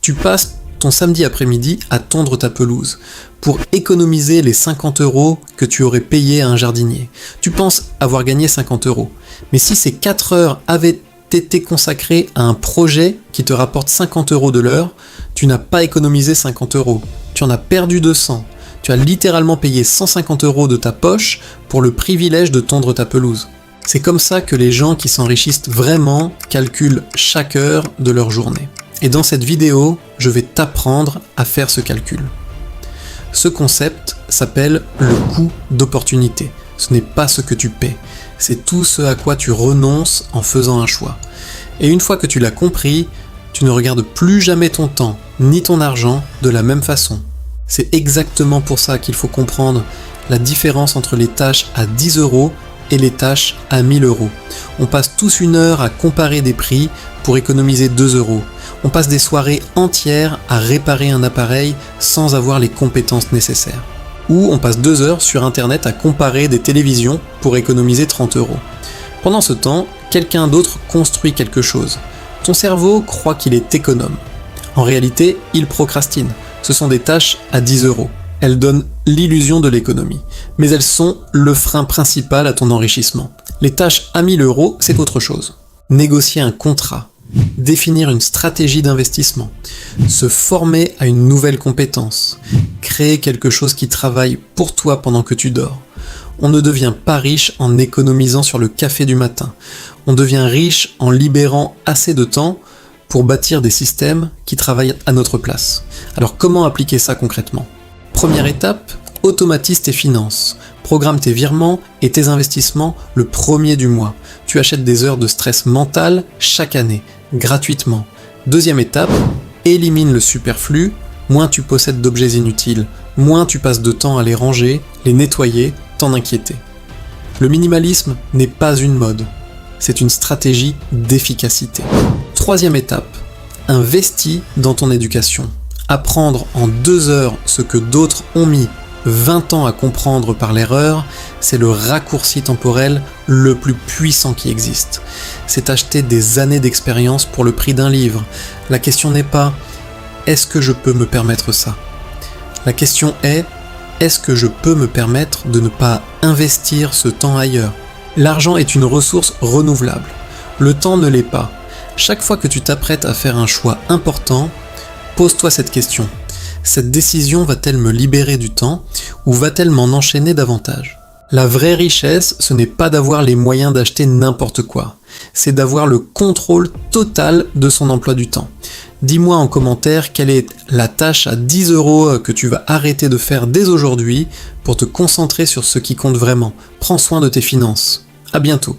Tu passes ton samedi après-midi à tondre ta pelouse pour économiser les 50 € que tu aurais payé à un jardinier. Tu penses avoir gagné 50 €. Mais si ces 4 heures avaient été consacrées à un projet qui te rapporte 50 € de l'heure, tu n'as pas économisé 50 €. Tu en as perdu 200. Tu as littéralement payé 150 € de ta poche pour le privilège de tondre ta pelouse. C'est comme ça que les gens qui s'enrichissent vraiment calculent chaque heure de leur journée. Et dans cette vidéo, je vais t'apprendre à faire ce calcul. Ce concept s'appelle le coût d'opportunité. Ce n'est pas ce que tu paies, c'est tout ce à quoi tu renonces en faisant un choix. Et une fois que tu l'as compris, tu ne regardes plus jamais ton temps, ni ton argent, de la même façon. C'est exactement pour ça qu'il faut comprendre la différence entre les tâches à 10 € et les tâches à 1000 €. On passe tous une heure à comparer des prix pour économiser 2 €. On passe des soirées entières à réparer un appareil sans avoir les compétences nécessaires. Ou on passe 2 heures sur internet à comparer des télévisions pour économiser 30 €. Pendant ce temps, quelqu'un d'autre construit quelque chose. Ton cerveau croit qu'il est économe. En réalité, il procrastine. Ce sont des tâches à 10 €. Elles donnent l'illusion de l'économie, mais elles sont le frein principal à ton enrichissement. Les tâches à 1000 €, c'est autre chose. Négocier un contrat, définir une stratégie d'investissement, se former à une nouvelle compétence, créer quelque chose qui travaille pour toi pendant que tu dors. On ne devient pas riche en économisant sur le café du matin. On devient riche en libérant assez de temps pour bâtir des systèmes qui travaillent à notre place. Alors comment appliquer ça concrètement ? Première étape, automatise tes finances. Programme tes virements et tes investissements le 1er du mois. Tu achètes des heures de stress mental chaque année, gratuitement. Deuxième étape, élimine le superflu. Moins tu possèdes d'objets inutiles, moins tu passes de temps à les ranger, les nettoyer, t'en inquiéter. Le minimalisme n'est pas une mode, c'est une stratégie d'efficacité. Troisième étape, investis dans ton éducation. Apprendre en 2 heures ce que d'autres ont mis 20 ans à comprendre par l'erreur, c'est le raccourci temporel le plus puissant qui existe. C'est acheter des années d'expérience pour le prix d'un livre. La question n'est pas « est-ce que je peux me permettre ça ?» La question est « est-ce que je peux me permettre de ne pas investir ce temps ailleurs ?» L'argent est une ressource renouvelable. Le temps ne l'est pas. Chaque fois que tu t'apprêtes à faire un choix important, pose-toi cette question. Cette décision va-t-elle me libérer du temps ou va-t-elle m'en enchaîner davantage ? La vraie richesse, ce n'est pas d'avoir les moyens d'acheter n'importe quoi. C'est d'avoir le contrôle total de son emploi du temps. Dis-moi en commentaire quelle est la tâche à 10 € que tu vas arrêter de faire dès aujourd'hui pour te concentrer sur ce qui compte vraiment. Prends soin de tes finances. À bientôt.